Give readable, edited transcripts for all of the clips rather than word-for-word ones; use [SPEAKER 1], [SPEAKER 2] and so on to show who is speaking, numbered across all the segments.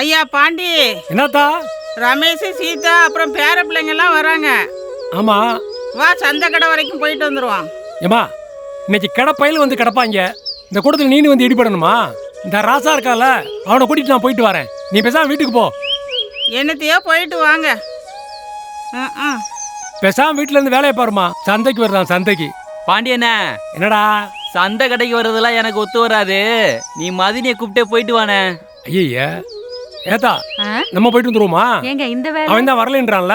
[SPEAKER 1] ஐயா பாண்டி,
[SPEAKER 2] என்னத்தா?
[SPEAKER 1] ரமேஷ், சீதா அப்புறம் பேர பிள்ளைங்கெல்லாம் வராங்க.
[SPEAKER 2] ஆமா.
[SPEAKER 1] வா, சந்தை கடை வரைக்கும் போயிட்டு வந்துடுவோம்.
[SPEAKER 2] ஏமா, இன்னைக்கு கடப்பையில் வந்து கிடப்பாங்க. இந்த கூட்டத்தில் நீனு வந்து இடிபடணுமா? இந்த ராசா இருக்கால, அவனை கூட்டிட்டு நான் போயிட்டு வரேன். நீ பேசாம வீட்டுக்கு போ.
[SPEAKER 1] என்னத்தையோ போயிட்டு வாங்க.
[SPEAKER 2] பேசாம வீட்டுல இருந்து வேலையை பாருமா. சந்தைக்கு வரலாம், சந்தைக்கு.
[SPEAKER 3] பாண்டியண்ணே,
[SPEAKER 2] என்னடா?
[SPEAKER 3] சந்தை கடைக்கு வர்றதெல்லாம் எனக்கு ஒத்து வராது. நீ மதினியை கூப்பிட்டே போயிட்டு வானே.
[SPEAKER 2] ஐயா ஏத்தா, நம்ம போயிட்டு வந்துருவோமா?
[SPEAKER 4] ஏங்க இந்த வேலை
[SPEAKER 2] அவன் தான் வரலன்றான்ல.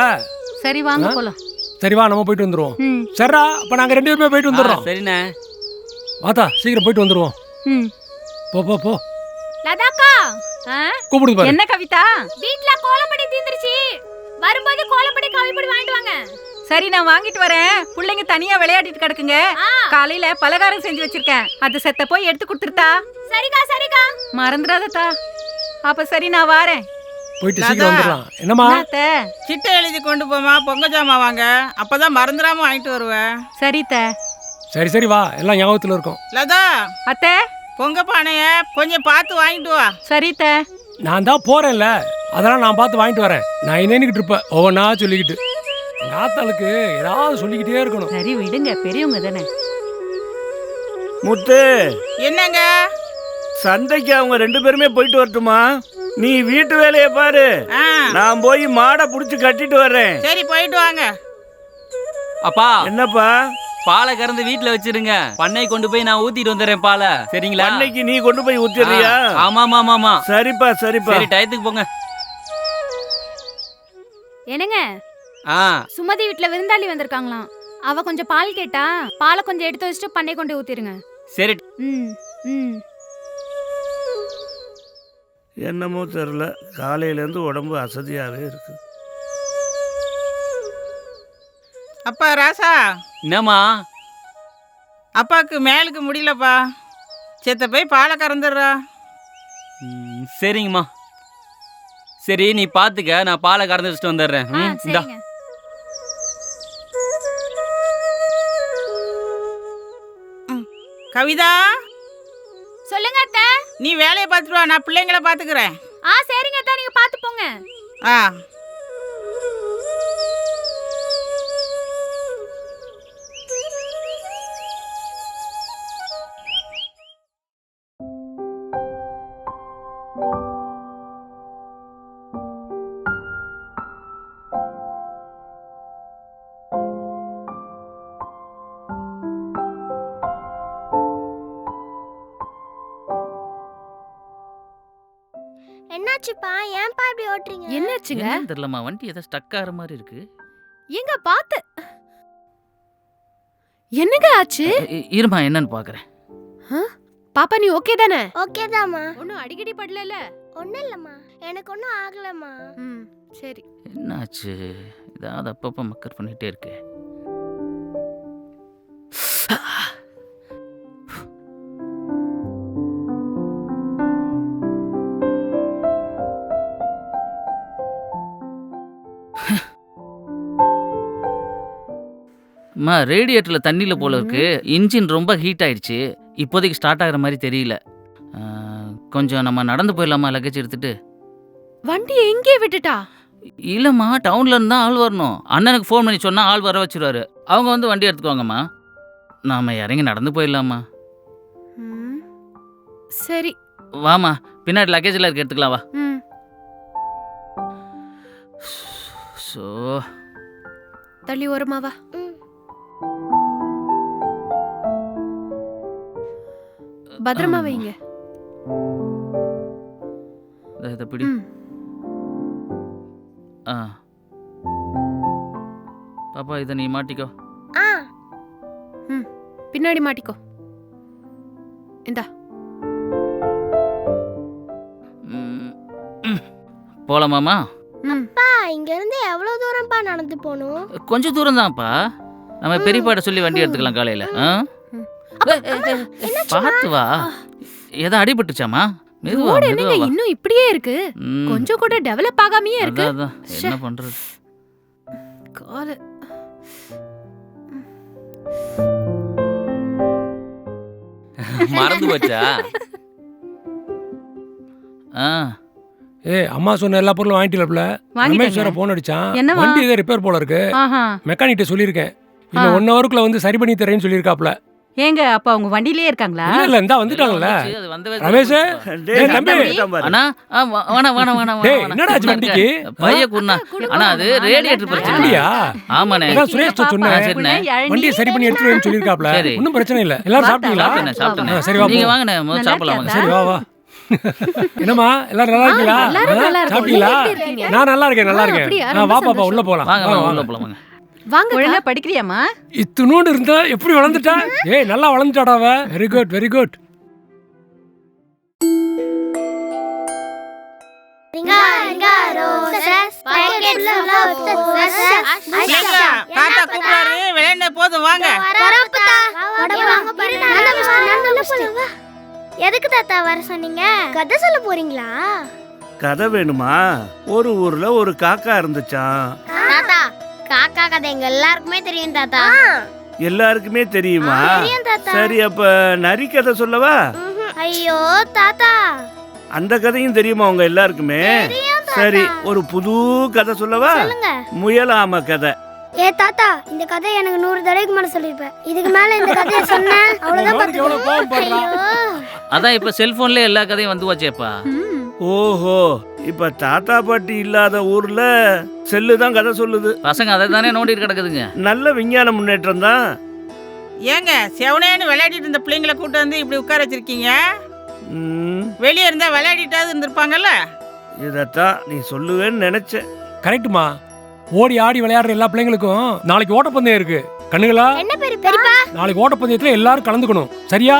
[SPEAKER 4] சரி வாங்க போலாம்.
[SPEAKER 2] சரி வா, நம்ம போயிட்டு வந்துருவோம். சரிடா, அப்ப நாங்க 2 பேருமே போயிட்டு வந்துடுறோம்.
[SPEAKER 3] சரிண்ணே.
[SPEAKER 2] வாத்தா, சீக்கிரம் போயிட்டு வந்துருவோம். போ போ போ.
[SPEAKER 4] லதாக்கா,
[SPEAKER 2] கூப்பிடுது பாரு.
[SPEAKER 4] என்ன கவிதா?
[SPEAKER 5] வீட்ல கோலப்படி தீந்துருச்சு. வரும்போது கோலப்படி காவிப்படி வாங்கிட்டு வாங்க.
[SPEAKER 4] சரி, நான் வாங்கிட்டு வரேன். பிள்ளைங்க தனியா விளையாடிட்டு கிடக்குங்க. காலையில பலகாரம் செஞ்சு வச்சிருக்கேன். அது செத்த போய் எடுத்து கொடுத்துருத்தா.
[SPEAKER 5] சரிக்கா சரிக்கா.
[SPEAKER 4] மறந்துடாதத்தா. அப்ப சரி, நான் வாரேன்.
[SPEAKER 2] போயிட்டு சீக்கிரம் வந்துடலாம். என்னம்மா?
[SPEAKER 1] சிட்டை எழுதி கொண்டு போமா, பொங்க ஜாமா வாங்க. அப்பதான் மறந்துடாம வாங்கிட்டு வருவேன்.
[SPEAKER 4] சரித்த.
[SPEAKER 2] சரி சரி வா, எல்லாம் ஞாபகத்துல இருக்கும்.
[SPEAKER 1] லதா,
[SPEAKER 4] அத்தை,
[SPEAKER 1] பொங்க பானைய கொஞ்சம் பார்த்து வாங்கிட்டு வா.
[SPEAKER 4] சரித்த.
[SPEAKER 2] நான் தான் போறேன்ல, அதெல்லாம் நான் பார்த்து வாங்கிட்டு வரேன். நான் என்னன்னுக்கிட்டு இருப்பேன் ஒவ்வொன்றா சொல்லிக்கிட்டு. எங்க ஆத்தாளுக்கு ஏதாவது சொல்லிக்கிட்டே இருக்கணும்.
[SPEAKER 4] சரி விடுங்க, பெரியவங்க தானே.
[SPEAKER 6] முத்து,
[SPEAKER 1] என்னங்க?
[SPEAKER 6] சந்தைக்கு அவங்க 2 பேருமே போயிட்டு வரட்டுமா? நீ வீட்டு வேலையை பாரு. நான் போய் மாடை புடிச்சு கட்டிட்டு வர்றேன்.
[SPEAKER 1] சரி, போயிட்டு வாங்க.
[SPEAKER 3] அப்பா,
[SPEAKER 6] என்னப்பா?
[SPEAKER 3] பாலை கறந்து வீட்டுல வச்சிருங்க. பண்ணை கொண்டு போய் நான் ஊத்திட்டு வந்துடுறேன் பாலை. சரிங்களா?
[SPEAKER 6] பண்ணைக்கு நீ கொண்டு போய் ஊத்திடுறியா?
[SPEAKER 3] ஆமா.
[SPEAKER 6] சரிப்பா சரிப்பா.
[SPEAKER 3] சரி, டயத்துக்கு போங்க.
[SPEAKER 5] என்னங்க, சுமதி வீட்ல விருந்தாளி வந்திருக்காங்களாம். அவ கொஞ்சம் பால் கேட்டா, பாலை கொஞ்சம் எடுத்து வச்சுட்டு பண்ணை கொண்டு ஊத்திருங்க.
[SPEAKER 3] சரி.
[SPEAKER 6] என்னமோ தெரியல, காலையிலேருந்து உடம்பு அசதியாகவே இருக்கு.
[SPEAKER 1] அப்பா ராசா.
[SPEAKER 3] என்னம்மா?
[SPEAKER 1] அப்பாவுக்கு மேலுக்கு முடியலப்பா. செத்த போய் பாலை கறந்துடுறா.
[SPEAKER 3] சரிங்கம்மா. சரி, நீ பாத்துக்க, நான் பாலை கறந்து வச்சுட்டு வந்துடுறேன். இந்தா.
[SPEAKER 1] கவிதா,
[SPEAKER 5] சொல்லுங்க அத்தை.
[SPEAKER 1] நீ வேலையை பார்த்துட்டு வா, நான் பிள்ளைங்களை பார்த்துக்கிறேன்.
[SPEAKER 5] சரிங்க அத்தை, நீங்க பார்த்து போங்க.
[SPEAKER 7] என்னாச்சுப்பா? ஏன்பா இப்படி ஓட்றீங்க?
[SPEAKER 4] என்னாச்சுங்க?
[SPEAKER 3] என்னன்னு தெரியலம்மா, வண்டி ஏதோ ஸ்டக் ஆகிற மாதிரி இருக்கு.
[SPEAKER 4] எங்க பாத்து. என்னங்க ஆச்சு?
[SPEAKER 3] இருமா, என்னன்னு பாக்குறேன்.
[SPEAKER 4] பாப்பா, நீ ஓகே தானே?
[SPEAKER 7] ஓகே தாம்மா.
[SPEAKER 4] ஒண்ணும் அடிக்கடி படலல?
[SPEAKER 7] ஒண்ணும் இல்லம்மா, எனக்கு ஒண்ணும் ஆகலம்மா.
[SPEAKER 4] சரி.
[SPEAKER 3] என்னாச்சு? ஏதாவது அப்பப்ப மக்கர் பண்ணிட்டே இருக்கு. அம்மா, ரேடியேட்டரில் தண்ணியில் போல இருக்கு. இன்ஜின் ரொம்ப ஹீட் ஆயிடுச்சு. இப்போதைக்கு ஸ்டார்ட் ஆகிற மாதிரி தெரியல. கொஞ்சம் நம்ம நடந்து போயிடலாமா, லக்கேஜ் எடுத்துட்டு?
[SPEAKER 4] வண்டி எங்கே விட்டுட்டா?
[SPEAKER 3] இல்லைம்மா, டவுன்ல இருந்து தான் ஆள் வரணும். அண்ணனுக்கு ஃபோன் பண்ணி சொன்னால் ஆள் வர வச்சிருவாரு. அவங்க வந்து வண்டி எடுத்துக்குவாங்கம்மா. நாம இறங்கி நடந்து போயிடலாமா?
[SPEAKER 4] சரி
[SPEAKER 3] வாமா, பின்னாடி லக்கேஜில் இருக்க எடுத்துக்கலாம். வா. ஸோ
[SPEAKER 4] தள்ளி ஓரமா வா. பத்திரமா வைங்க.
[SPEAKER 3] இதை பிடி. பாப்பா, இதை நீ மாட்டிக்கோ.
[SPEAKER 4] பின்னாடி மாட்டிக்கோ. இந்தா.
[SPEAKER 3] போலாமாமா?
[SPEAKER 7] அப்பா, இங்க இருந்து எவ்வளவு தூரம்ப்பா நடந்து போகணும்?
[SPEAKER 3] கொஞ்சம் தூரம் தான்ப்பா. நம்ம பெரியப்பாட்ட சொல்லி வண்டி எடுத்துக்கலாம் காலையில. பார்த்து வா. ஏதோ அடிபட்டுச்சாமா?
[SPEAKER 4] ரோடு என்னங்க இன்னும் இப்படியே இருக்கு? கொஞ்சம் கூட டெவலப் ஆகாமயே இருக்கு.
[SPEAKER 3] என்ன பண்றது?
[SPEAKER 4] கால
[SPEAKER 3] மறந்து போச்சா?
[SPEAKER 2] அம்மா சொன்ன எல்லா பொருளும் வாங்கிட்டீங்களா? ரமேஷ் வேற போன் அடிச்சான்.
[SPEAKER 4] என்னவா?
[SPEAKER 2] வண்டி ஏதோ ரிப்பேர் போல இருக்கு.
[SPEAKER 4] ஆஹா.
[SPEAKER 2] மெக்கானிக்கிட்ட சொல்லியிருக்கேன். இன்னும் 1 ஹவருக்குள்ள வந்து சரி பண்ணி தரேன்னு சொல்லியிருக்காப்ல.
[SPEAKER 4] ஏங்க அப்ப அவங்க வண்டியிலே இருக்காங்களா?
[SPEAKER 2] இல்ல இந்தா வந்துட்டாங்கல்ல.
[SPEAKER 3] அது வந்தவே
[SPEAKER 2] ரமேஷ்
[SPEAKER 6] டேய்,
[SPEAKER 2] தம்பி.
[SPEAKER 3] அண்ணா வேணா
[SPEAKER 2] டேய் என்னடா ஆச்சு வண்டிக்கு?
[SPEAKER 3] பைய குண்ணா அண்ணா அது ரேடியேட்டர் பிரச்சனை.
[SPEAKER 2] அப்படியா?
[SPEAKER 3] ஆமாண்ணே.
[SPEAKER 2] அதான் சுரேஷ் சொன்னேன்.
[SPEAKER 3] சரிண்ணே.
[SPEAKER 2] வண்டியை சரி பண்ணி எடுத்துட்டு வரேன்னு சொல்லியிருக்காப்ல.
[SPEAKER 3] சரி.
[SPEAKER 2] ஒன்றும் பிரச்சனை இல்ல. எல்லாரும் சாப்பிட்டீங்களா?
[SPEAKER 3] சாப்பிட்டேண்ணே.
[SPEAKER 2] சரி வா
[SPEAKER 3] நீங்க
[SPEAKER 2] போவோம்.
[SPEAKER 3] வாங்கண்ணே, முதல்ல சாப்பிடலாம் வாங்க.
[SPEAKER 2] சரி வா வா. என்னம்மா எல்லாரும் நல்லா இருக்கீங்களா? சாப்பிட்டீங்களா? நான் நல்லா இருக்கேன். வா பாப்பா உள்ள போலாம்.
[SPEAKER 3] வாங்க வாங்க உள்ள போலாம் வாங்க.
[SPEAKER 5] வாங்க
[SPEAKER 4] ஒழுங்கா படிக்கிறியாமா?
[SPEAKER 2] இத்துணூண்டு இருந்தா எப்படி வளர்ந்துட்டா? ஏய் நல்லா வளர்ந்துட்டாடா அவ. Very good very good.
[SPEAKER 1] தாத்தா கூப்பிடாரு, விளையாட போதும் வாங்க.
[SPEAKER 7] எதுக்கு தாத்தா வர சொன்னீங்க? கதை சொல்ல போறீங்களா?
[SPEAKER 6] கதை வேணுமா? ஒரு ஊர்ல ஒரு காக்கா இருந்துச்சாம்.
[SPEAKER 7] தாத்தா காக்கா கதை எங்க எல்லாருக்குமே தெரியும் தாத்தா.
[SPEAKER 6] எல்லாருக்குமே தெரியுமா?
[SPEAKER 7] தெரியும் தாத்தா.
[SPEAKER 6] சரி அப்ப நரி கதை சொல்லவா?
[SPEAKER 7] ஐயோ தாத்தா.
[SPEAKER 6] அந்த கதையும் தெரியுமா உங்க எல்லாருக்குமே?
[SPEAKER 7] தெரியும் தாத்தா.
[SPEAKER 6] சரி ஒரு புது கதை சொல்லவா?
[SPEAKER 7] சொல்லுங்க.
[SPEAKER 6] முயலாம கதை.
[SPEAKER 7] ஏ தாத்தா இந்த கதையை எனக்கு 100 தடவைக்கு மேல சொல்லிருப்பேன். இதுக்கு மேல இந்த கதையை சொன்னேன் அவ்வளவுதான்
[SPEAKER 2] உனக்கு எவ்வளவு கோவம்
[SPEAKER 7] பாத்துக்கோ.
[SPEAKER 2] பண்றா?
[SPEAKER 7] ஐயோ.
[SPEAKER 3] அதான் இப்ப செல்போன்ல எல்லா கதையும் வந்து வச்சேப்பா.
[SPEAKER 6] ஓஹோ இப்ப தாத்தா பாட்டி இல்லாத ஊர்ல செல்லு தான் கதை சொல்லுது.
[SPEAKER 3] பசங்க அதை தானே நோண்டிட்டு கிடக்குதுங்க.
[SPEAKER 6] நல்ல விஞ்ஞான முன்னேற்றம் தான்.
[SPEAKER 1] ஏங்க செவனேன்னு விளையாடிட்டு இருந்த பிள்ளைங்களை கூட்டு வந்து இப்படி உட்கார வச்சிருக்கீங்க. வெளியே இருந்தா விளையாடிட்டாவது இருந்திருப்பாங்கல்ல.
[SPEAKER 6] இதத்தான் நீ சொல்லுவேன்னு நினைச்சேன்.
[SPEAKER 2] கரெக்ட்டுமா. ஓடி ஆடி விளையாடுற எல்லா பிள்ளைங்களுக்கும் நாளைக்கு ஓட்டப்பந்தயம் இருக்கு. கண்ணுங்களா?
[SPEAKER 7] என்ன பெரியப்பா?
[SPEAKER 2] நாளைக்கு ஓட்டப்பந்தயத்துல எல்லாரும் கலந்துக்கணும். சரியா?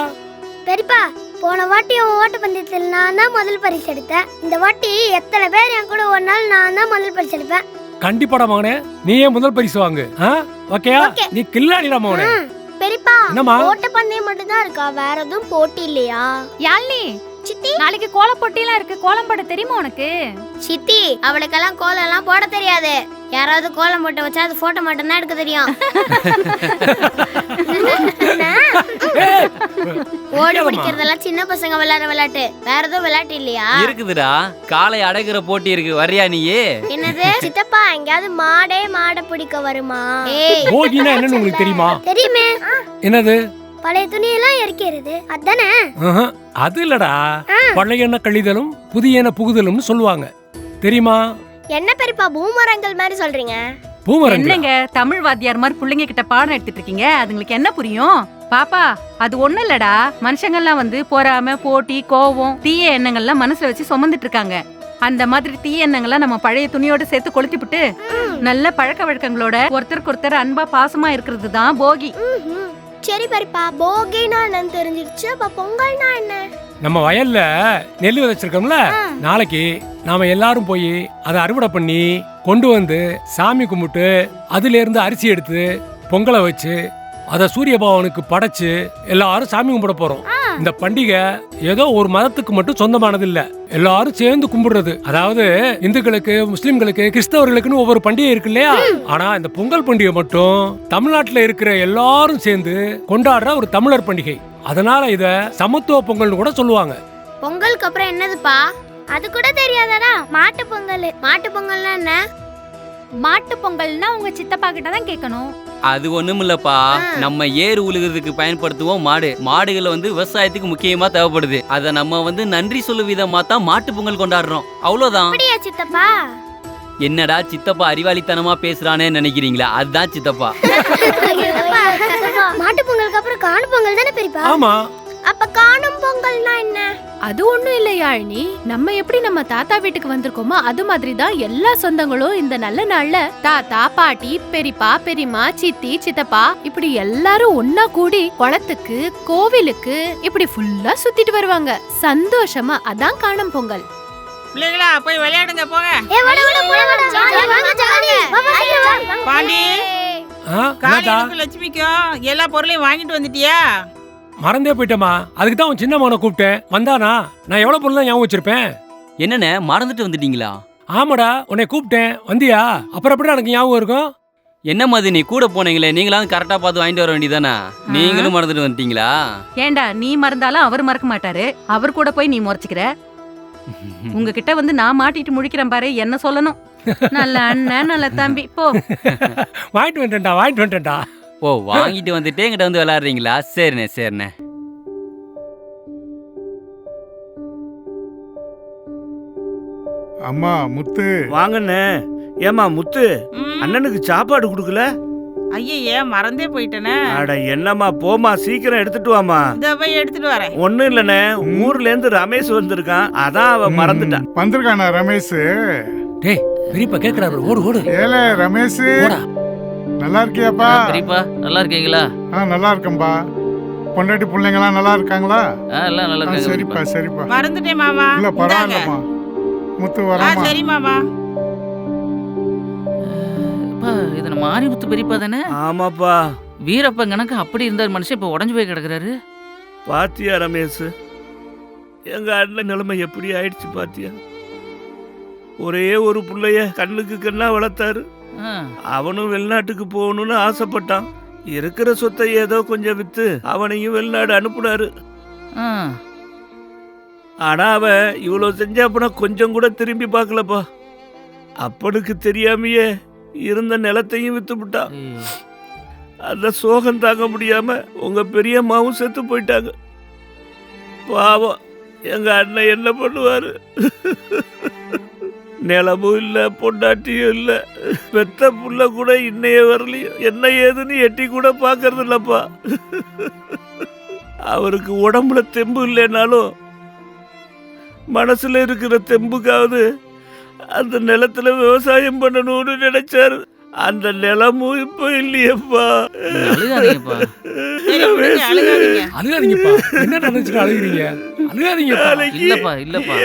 [SPEAKER 7] பெரியப்பா போன வாட்டி ஓட்ட பந்தயத்தில் நான் தான் முதல் பரிசு எடுத்தேன். இந்த வாட்டி எத்தனை பேர் என் கூட ஒரு நாள் நான் தான் முதல் பரிசு எடுப்பேன்.
[SPEAKER 2] கண்டிப்பாடா மகனே. நீ ஏன் முதல் பரிசு வாங்கு. ஓகேயா?
[SPEAKER 7] Okay.
[SPEAKER 2] நீ கில்லாடிடா மகனே.
[SPEAKER 7] பெரியப்பா
[SPEAKER 2] என்னம்மா?
[SPEAKER 7] ஓட்ட பந்தயம் மட்டும் தான் இருக்கா? வேற எதுவும் போட்டி இல்லையா?
[SPEAKER 5] யாழ்னி
[SPEAKER 7] சித்தி
[SPEAKER 5] நாளைக்கு கோலம் போட்டிலாம் இருக்கு. கோலம் போட தெரியுமா உனக்கு?
[SPEAKER 7] சித்தி அவளுக்கெல்லாம் கோலம் எல்லாம் போட தெரியாது. யாராவது கோலம் போட்டு வச்சா அது போட்டோ மட்டும் தான் எடுக்க தெரியும். ஓடி பிடிக்கிறதெல்லாம் சின்ன பசங்க விளையாடுற விளையாட்டு. வேற எதுவும் விளையாட்டு இல்லையா?
[SPEAKER 8] இருக்குதுடா. காளை அடகுற போட்டி இருக்கு. வரியா நீயே?
[SPEAKER 7] என்னது? சித்தப்பா எங்கயாவது மாடை பிடிக்க வருமா? ஏய்
[SPEAKER 2] போகினா என்னன்னு உங்களுக்கு தெரியுமா?
[SPEAKER 7] தெரியுமே.
[SPEAKER 2] என்னது?
[SPEAKER 7] பழைய துணியெல்லாம் எரிக்கிறது அதானே?
[SPEAKER 2] அது இல்லடா. பழையன கழிதலும் புதியன புகுதலும்னு சொல்லுவாங்க. தெரியுமா?
[SPEAKER 7] என்ன பெரியப்பா பூமரங்கள் மாதிரி சொல்றீங்க?
[SPEAKER 2] பூமரங்க.
[SPEAKER 4] என்னங்க தமிழ் வாத்தியார் மாதிரி பிள்ளைங்க கிட்ட பாடம் எடுத்துட்டு இருக்கீங்க? அதுங்களுக்கு என்ன புரியும்? பாப்பா அது ஒண்ணும் இல்லடா. மனுஷங்கள்லாம் வந்து பொறாம போட்டி கோவம் தீய எண்ணங்கள்லாம் மனசுல வச்சு சுமந்துட்டு இருக்காங்க. அந்த மாதிரி தீய எண்ணங்கள்லாம் நம்ம பழைய துணியோட சேர்த்து கொளுத்திவிட்டு நல்ல பழக்க வழக்கங்களோட ஒருத்தருக்கு ஒருத்தர் அன்பா பாசமா இருக்கிறது தான் போகி.
[SPEAKER 7] சரி பெரியப்பா போகினா என்னன்னு தெரிஞ்சிருச்சு. அப்ப பொங்கல்னா என்ன?
[SPEAKER 2] நம்ம வயல்ல நெல் விதைச்சிருக்கோம்ல, நாளைக்கு நாம எல்லாரும் போய் அதை அறுவடை பண்ணி கொண்டு வந்து சாமி கும்பிட்டு அதுல இருந்து அரிசி எடுத்து பொங்கலை வச்சு அதை சூரிய பகவானுக்கு படைச்சு எல்லாரும் சாமி கும்பிட போறோம். இந்த பண்டிகை ஏதோ ஒரு மதத்துக்கு மட்டும் சொந்தமானது இல்ல, எல்லாரும் சேர்ந்து கும்பிடுறது. அதாவது இந்துக்களுக்கு, முஸ்லிம்களுக்கு, கிறிஸ்தவர்களுக்குன்னு ஒவ்வொரு பண்டிகை இருக்கு இல்லையா? ஆனா இந்த பொங்கல் பண்டிகை மட்டும் தமிழ்நாட்டுல இருக்கிற எல்லாரும் சேர்ந்து கொண்டாடுற ஒரு தமிழர் பண்டிகை. அதனால இத சமத்துவ பொங்கல்னு கூட சொல்லுவாங்க.
[SPEAKER 7] பொங்கலுக்கு அப்புறம் என்னதுப்பா? அது கூட தெரியாதடா. மாட்டு பொங்கல். மாட்டு பொங்கல்னா என்ன?
[SPEAKER 5] மாட்டு பொங்கல்னா உங்க சித்தப்பா கிட்ட தான் கேட்கணும்.
[SPEAKER 8] அது ஒண்ணும் இல்லப்பா. நம்ம ஏறு உழுகிறதுக்கு பயன்படுத்துவோம் மாடு. மாடுகள் விவசாயத்துக்கு முக்கியமா தேவைப்படுது. அத நம்ம நன்றி சொல்லு விதமா தான் மாட்டு பொங்கல் கொண்டாடுறோம். அவ்வளவுதான்.
[SPEAKER 7] அப்படியா சித்தப்பா?
[SPEAKER 8] என்னடா சித்தப்பா அறிவாளித்தனமா பேசுறானே நினைக்கிறீங்களா? அதுதான் சித்தப்பா.
[SPEAKER 7] மாட்டு பொங்கலுக்கு அப்புறம் காணும் பொங்கல் தானே பெரியப்பா?
[SPEAKER 2] ஆமா.
[SPEAKER 7] அப்ப காணும் பொங்கல்னா என்ன?
[SPEAKER 9] அது ஒண்ணும் இல்ல யாழினி. நம்ம எப்படி நம்ம தாத்தா வீட்டுக்கு வந்திருக்கோமோ அது மாதிரி தான் எல்லா சொந்தங்களும் இந்த நல்ல நாள்ல தாத்தா, பாட்டி, பெரியப்பா, பெரியம்மா, சித்தி, சித்தப்பா இப்படி எல்லாரும் ஒன்னா கூடி குளத்துக்கு, கோவிலுக்கு இப்படி ஃபுல்லா சுத்திட்டு வருவாங்க சந்தோஷமா. அதான் காணும் பொங்கல்.
[SPEAKER 1] பிள்ளைகளா போய் விளையாடுங்க போங்க. பாண்டி காளிக்கு லட்சுமிக்கும் எல்லா பொருளையும் வாங்கிட்டு வந்துட்டியா?
[SPEAKER 2] மறந்தே போயிட்டமா. அதுக்கு தான் சின்ன மகனை கூப்பிட்டேன். வந்தானா? நான் எவ்வளவு பொருள் தான் ஞாபகம் வச்சிருப்பேன்.
[SPEAKER 8] என்னண்ணே மறந்துட்டு வந்துட்டீங்களா?
[SPEAKER 2] ஆமாடா, உன்னை கூப்பிட்டேன் வந்தியா? அப்புறம் எப்படி எனக்கு ஞாபகம் இருக்கும்?
[SPEAKER 8] என்ன மாதிரி நீ கூட போனீங்களே, நீங்களாம் கரெக்டா பார்த்து வாங்கிட்டு வர வேண்டியதானே? நீங்களும் மறந்துட்டு வந்துட்டீங்களா?
[SPEAKER 4] ஏண்டா நீ மறந்தாலும் அவர் மறக்க மாட்டாரு. அவர் கூட போய் நீ முறைச்சுக்கிற. உங்ககிட்ட வந்து நான் மாட்டிட்டு முழிக்கிறேன் பாரு, என்ன சொல்லணும். நல்ல அண்ணன், நல்ல தம்பி, போ.
[SPEAKER 2] வாங்கிட்டு வந்துட்டேன்டா.
[SPEAKER 8] ஓ, வாங்கிட்டு வந்துட்டே என்கிட்ட வந்து விளையாடுறீங்களா? சரிண்ணே சரிண்ணே.
[SPEAKER 10] அம்மா முத்து.
[SPEAKER 6] வாங்கண்ணே. ஏமா முத்து, அண்ணனுக்கு சாப்பாடு கொடுக்கல?
[SPEAKER 1] ஐயே, மறந்தே போயிட்டேனே.
[SPEAKER 6] அட என்னம்மா, போமா சீக்கிரம் எடுத்துட்டு வாமா.
[SPEAKER 1] இந்த போய் எடுத்துட்டு வரேன்.
[SPEAKER 6] ஒண்ணும் இல்லண்ணே, ஊர்ல இருந்து ரமேஷ் வந்திருக்கான், அதான் அவன் மறந்துட்டான்.
[SPEAKER 10] வந்திருக்கானா ரமேஷ்?
[SPEAKER 2] டேய் பெரியப்பா கேக்குறாரு, ஓடு.
[SPEAKER 10] ஏல ரமேஷ், நல்லா இருக்கியாப்பா?
[SPEAKER 3] பெரியப்பா நல்லா இருக்கீங்களா?
[SPEAKER 10] நல்லா இருக்கேன்பா. பொண்டாட்டி பிள்ளைங்களாம் நல்லா இருக்காங்களா?
[SPEAKER 3] எல்லாம் நல்லா இருக்காங்க.
[SPEAKER 10] சரிப்பா.
[SPEAKER 1] மறந்துட்டேன் மாமா.
[SPEAKER 10] இல்ல பரவாயில்லம்மா. முத்து வரமா?
[SPEAKER 1] சரி மாமா.
[SPEAKER 3] இது நம்ம ஆரிமுத்து பெரியப்பா தானே?
[SPEAKER 6] ஆமாப்பா.
[SPEAKER 3] வீரப்பன் கணக்கு அப்படி இருந்தார் மனுஷன், இப்ப உடஞ்சு போய் கிடக்குறாரு.
[SPEAKER 6] பாத்தியா ரமேஷ், எங்க அண்ணன் நிலைமை எப்படி ஆயிடுச்சு பாத்தியா? ஒரே ஒரு புள்ளைய கண்ணுக்கு கண்ணா வளர்த்தாரு. அவனும் வெளிநாட்டுக்கு போகணும்னு ஆசைப்பட்டான். இருக்கிற சொத்தை ஏதோ கொஞ்சம் வித்து அவனையும் வெளிநாடு அனுப்புனாரு. ஆனா அவன் இவ்வளவு செஞ்சாப்பனா கொஞ்சம் கூட திரும்பி பார்க்கலப்பா. அப்பனுக்கு தெரியாமையே இருந்த நிலத்தையும் வித்து விட்டான். அந்த சோகம் தாங்க முடியாம உங்க பெரியம்மாவும் செத்து போயிட்டாங்க. பாவம், எங்க அண்ணன் என்ன பண்ணுவாரு? நிலமும் இல்ல, பொண்டாட்டியும் இல்ல, பெத்த புள்ள கூட இன்னைய வரலையும் என்ன ஏதுன்னு எட்டி கூட பாக்கறது இல்லப்பா. அவருக்கு உடம்புல தெம்பு இல்லைனாலும் மனசுல இருக்கிற தெம்புக்காவது அந்த நிலத்துல விவசாயம் பண்ணணும்னு நினைச்சாரு. அந்த நிலமும் இப்ப இல்லையப்பா.
[SPEAKER 3] அழுகாதீங்கப்பா.
[SPEAKER 2] என்ன நினைச்சிட்டு அழுகிறீங்க?
[SPEAKER 3] இல்லப்பா.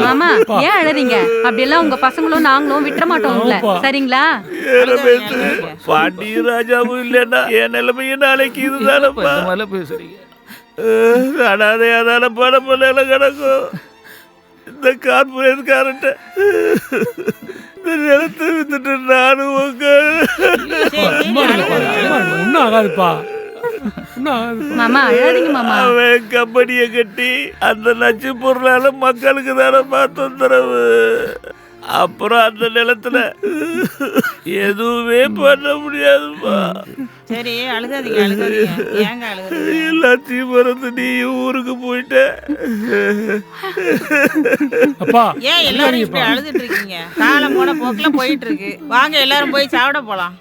[SPEAKER 4] மாமா ஏன் அழறீங்க? அப்படியெல்லாம் உங்க பசங்களும் நாங்களும் விட்டுற மாட்டோம் உங்களை, சரிங்களா?
[SPEAKER 6] பாண்டியும் ராஜாவும் இல்லைன்னா என் நிலைமையும் நாளைக்கு இதுதானப்பா. அனாதையாதான பணம் நில கிடக்கும். இந்த கார்பரேட்காரன்ட்ட இந்த நிலத்தை வித்துட்டு நானும்
[SPEAKER 2] ஒன்னும் ஆகாதுப்பா.
[SPEAKER 4] மாமா அழாதீங்க மாமா.
[SPEAKER 6] அவன் கம்பெனியை கட்டி அந்த நச்சு பொருளால மக்களுக்கு தானப்பா தொந்தரவு. அப்புறம் அந்த நிலத்துல எதுவுமே பண்ண முடியாதுப்பா.
[SPEAKER 1] சரி அழுகாதீங்க. ஏங்க அழுகுறீங்க?
[SPEAKER 6] எல்லாத்தையும் மறந்து நீ ஊருக்கு போயிட்ட.
[SPEAKER 1] ஏன் எல்லாரும் இப்படி அழுதுட்டு இருக்கீங்க? காலம் போன போக்குல போயிட்டு இருக்கு. வாங்க எல்லாரும் போய் சாப்பிட போலாம்.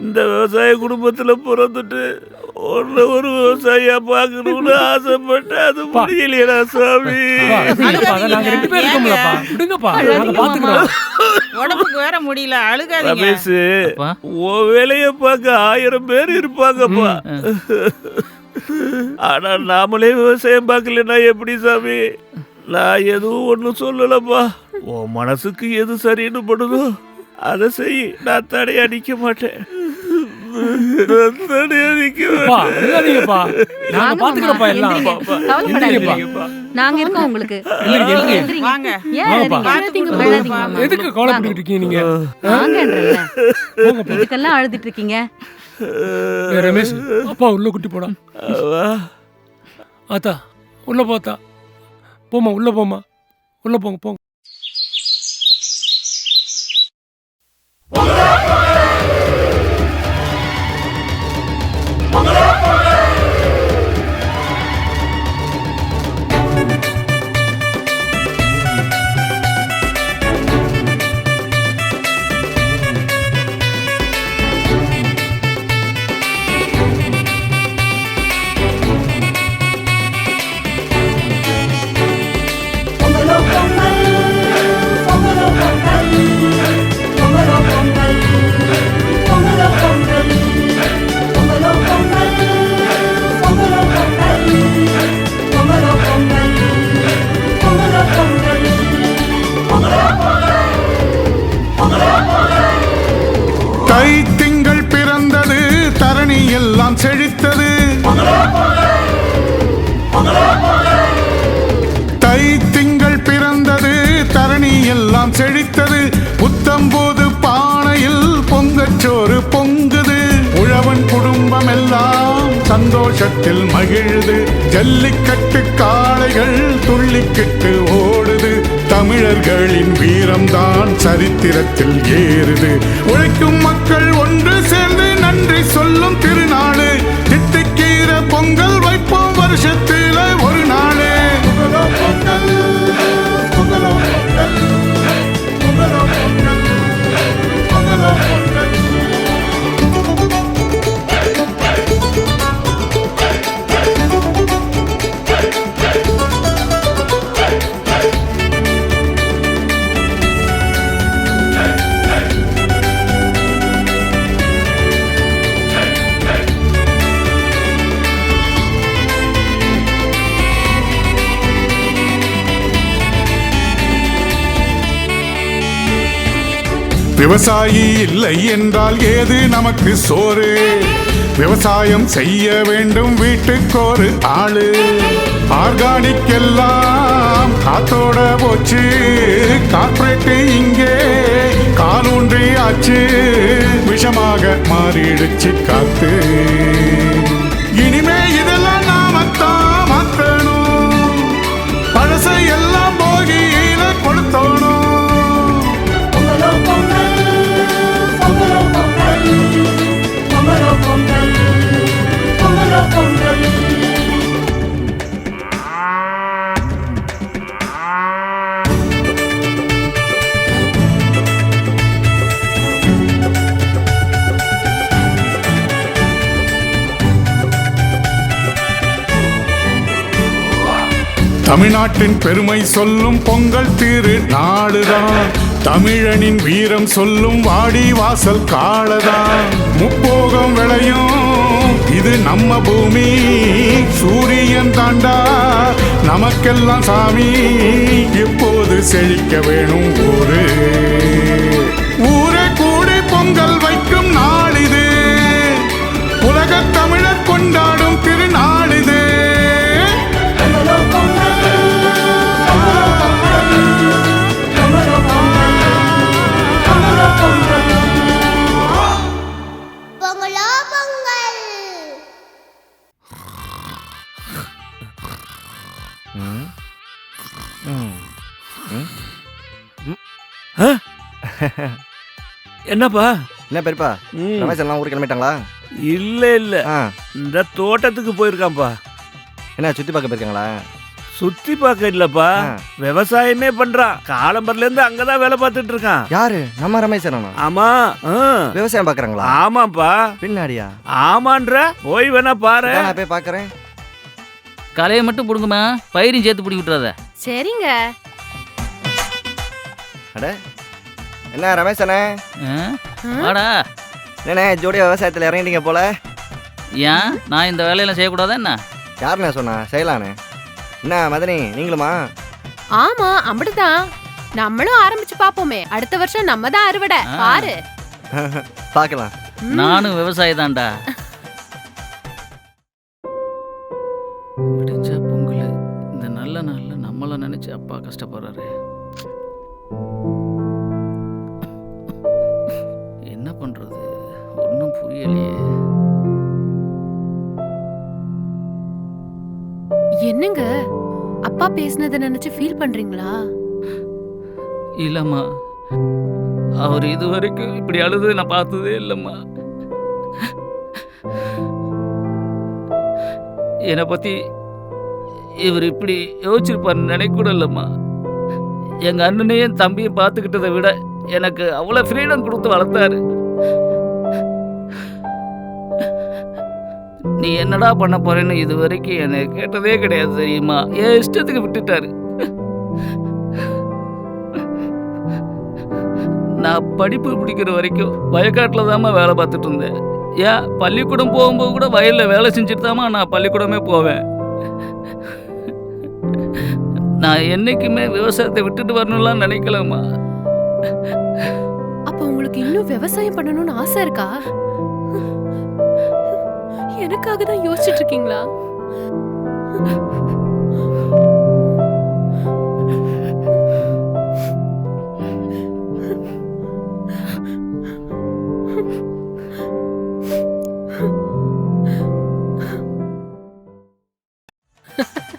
[SPEAKER 6] இந்த விவசாய குடும்பத்துல பிறந்துட்டு ஒரு விவசாயியா பாக்கணும்னு ஆசைப்பட்டு அது முடியலையா சாமி?
[SPEAKER 1] உடம்புக்கு வேற முடியல, அழுகாதீங்க.
[SPEAKER 6] ரமேஷ், உன் வேலைய பார்க்க 1000 பேர் இருப்பாங்கப்பா. ஆனா நாமளே விவசாயம் பார்க்கலன்னா எப்படி சாமி? நான் எதுவும் ஒன்னும் சொல்லலப்பா. உன் மனசுக்கு எது சரின்னு படுதோ அதை செய். நான் தடையா நிக்க மாட்டேன்.
[SPEAKER 4] நாங்க இருக்கோம் உங்களுக்கு. இதுக்கெல்லாம் அழுதுட்டு இருக்கீங்க?
[SPEAKER 2] ரமேஷ், அப்பா உள்ள குட்டி போடா. ஆத்தா உள்ள போத்தா. போமா உள்ள போமா. உள்ள போங்க.
[SPEAKER 10] தைத்திங்கள் பிறந்தது, தரணி எல்லாம் செழித்தது. தைத்திங்கள் பிறந்தது, தரணி எல்லாம் செழித்தது. புத்தம்போது பானையில் பொங்கச்சோறு பொங்குது. உழவன் குடும்பம் எல்லாம் சந்தோஷத்தில் மகிழுது. ஜல்லிக்கட்டு காளைகள் துள்ளி திக்கிட்டு ஓடுது. தமிழர்களின் வீரம்தான் சரித்திரத்தில் ஏறுது. உழைக்கும் மக்கள் ஒன்று சேர்ந்து நன்றி சொல்லும் திருநாடு. தித்திக்கீர பொங்கல் வைப்போம் வருஷத்துல ஒரு நாளே. விவசாயி இல்லை என்றால் ஏது நமக்கு சோறு? விவசாயம் செய்ய வேண்டும் வீட்டுக்கொரு ஆளு. ஆர்கானிக் எல்லாம் காத்தோட போச்சு. கார்பரேட் இங்கே காலூன்றி ஆச்சு. விஷமாக மாறிடுச்சு காத்து. இனிமே இதெல்லாம் நாமத்தான் மாத்தணும். பழசை எல்லாம் போகியில கொடுத்தோணும். தமிழ்நாட்டின் பெருமை சொல்லும் பொங்கல் திருநாளுதான். தமிழனின் வீரம் சொல்லும் வாடி வாசல் காலதான். முப்போகம் விளையும் இது நம்ம பூமி. சூரியன் தாண்டா நமக்கெல்லாம் சாமி. எப்போது செழிக்க வேணும் ஊரு. ஊரே கூடி பொங்கல் வைக்கும் நாளிது. உலகத் தமிழர் கொண்டாடும் திருநாளிது.
[SPEAKER 7] பொங்கலோ பொங்கல்.
[SPEAKER 6] என்னப்பா?
[SPEAKER 11] என்ன பெரியப்பா, ரமேஷ் எல்லாம் ஊருக்கு கிளம்பிட்டாங்களா?
[SPEAKER 6] இல்ல இல்ல, இந்த தோட்டத்துக்கு போயிருக்கான்ப்பா.
[SPEAKER 11] என்ன சுத்தி பார்க்க போயிருக்காங்களா?
[SPEAKER 6] சுத்தி பார்க்க இல்லப்பா, விவசாயமே பண்றான். காலம்பர்ல இருந்து அங்கதான் வேலை பார்த்துட்டு இருக்கான்.
[SPEAKER 11] யாரு? நம்ம ரமேஷ்.
[SPEAKER 6] ஆமா,
[SPEAKER 11] விவசாயம் பாக்குறாங்களா?
[SPEAKER 6] ஆமாப்பா.
[SPEAKER 11] பின்னாடியா?
[SPEAKER 6] ஆமான்ற, போய் வேணா பாரு.
[SPEAKER 11] நான் போய் பாக்குறேன்.
[SPEAKER 3] கலையை மட்டும் பிடுங்குமா, பயிரையும் சேர்த்து பிடி விட்டுறாத.
[SPEAKER 9] சரிங்க.
[SPEAKER 11] அட என்ன ரமேஷ் அண்ணே,
[SPEAKER 3] வாடா.
[SPEAKER 11] என்னண்ணே ஜோடியா விவசாயத்தில் இறங்கிட்டீங்க போல.
[SPEAKER 3] ஏன் நான் இந்த வேலையெல்லாம் செய்யக்கூடாதா என்ன?
[SPEAKER 11] யாருண்ணே சொன்னா? செய்யலாண்ணே. என்ன மதனி நீங்களுமா?
[SPEAKER 9] ஆமா, அப்படிதான். நம்மளும் ஆரம்பிச்சு பாப்போமே. அடுத்த வருஷம் நம்ம தான் அறுவடை பாரு.
[SPEAKER 11] பார்க்கலாம்.
[SPEAKER 3] நானும் விவசாயி தான்டா. விடிஞ்ச பொங்கல், இந்த நல்ல நாள்ல நம்மள நினைச்சு அப்பா கஷ்டப்படுறாரு. என்ன பண்றது, ஒன்றும் புரியலையே.
[SPEAKER 9] என்னங்க அப்பா பேசினதை நினைச்சு ஃபீல் பண்றீங்களா?
[SPEAKER 3] இல்லம்மா, அவர் இது வரைக்கும் இப்படி அழுது நான் பார்த்ததே இல்லம்மா. என்னை பத்தி இவர் இப்படி யோசிச்சிருப்பார் நினைக்க கூட இல்லம்மா. எங்க அண்ணனையும் தம்பியும் பார்த்துக்கிட்டதை விட எனக்கு அவ்வளோ ஃப்ரீடம் கொடுத்து வளர்த்தாரு. நீ என்னடா பண்ண போறேன்னு இது வரைக்கும் என்னை கேட்டதே கிடையாது தெரியுமா. என் இஷ்டத்துக்கு விட்டுட்டாரு. நான் படிப்பு பிடிக்கிற வரைக்கும் வயக்காட்டில் தாம்மா வேலை பார்த்துட்டு இருந்தேன். ஏன் பள்ளிக்கூடம் போகும்போது கூட வயலில் வேலை செஞ்சுட்டு தாம்மா நான் பள்ளிக்கூடமே போவேன். நான் என்னைக்குமே விவசாயத்தை விட்டுட்டு வரணும்லாம் நினைக்கலாமா.
[SPEAKER 9] அப்ப உங்களுக்கு இன்னும் விவசாயம் பண்ணணும்னு ஆசை இருக்கா? எனக்காக தான் யோசிச்சுட்டு இருக்கீங்களா?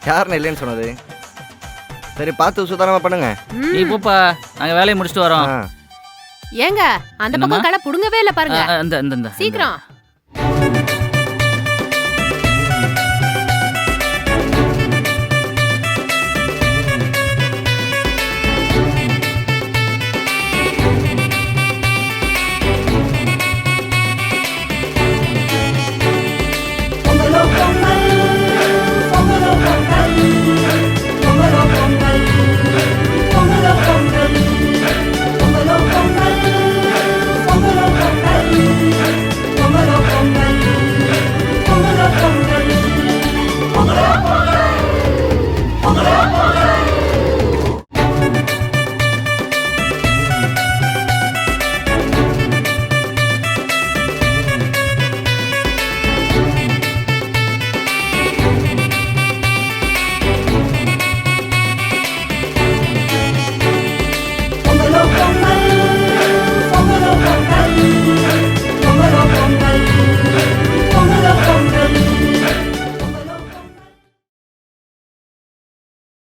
[SPEAKER 11] யாருன்னு இல்லைன்னு சொன்னது? சரி பார்த்து சுதாரணமா பண்ணுங்க.
[SPEAKER 3] நீ போப்பா, நாங்க வேலையை முடிச்சுட்டு வரோம்.
[SPEAKER 11] ஆ.
[SPEAKER 9] ஏங்க அந்த
[SPEAKER 3] என்னம்மா?
[SPEAKER 9] பக்கம் கடை புடுங்கவே இல்ல பாருங்க.
[SPEAKER 3] இந்த
[SPEAKER 9] சீக்கிரம்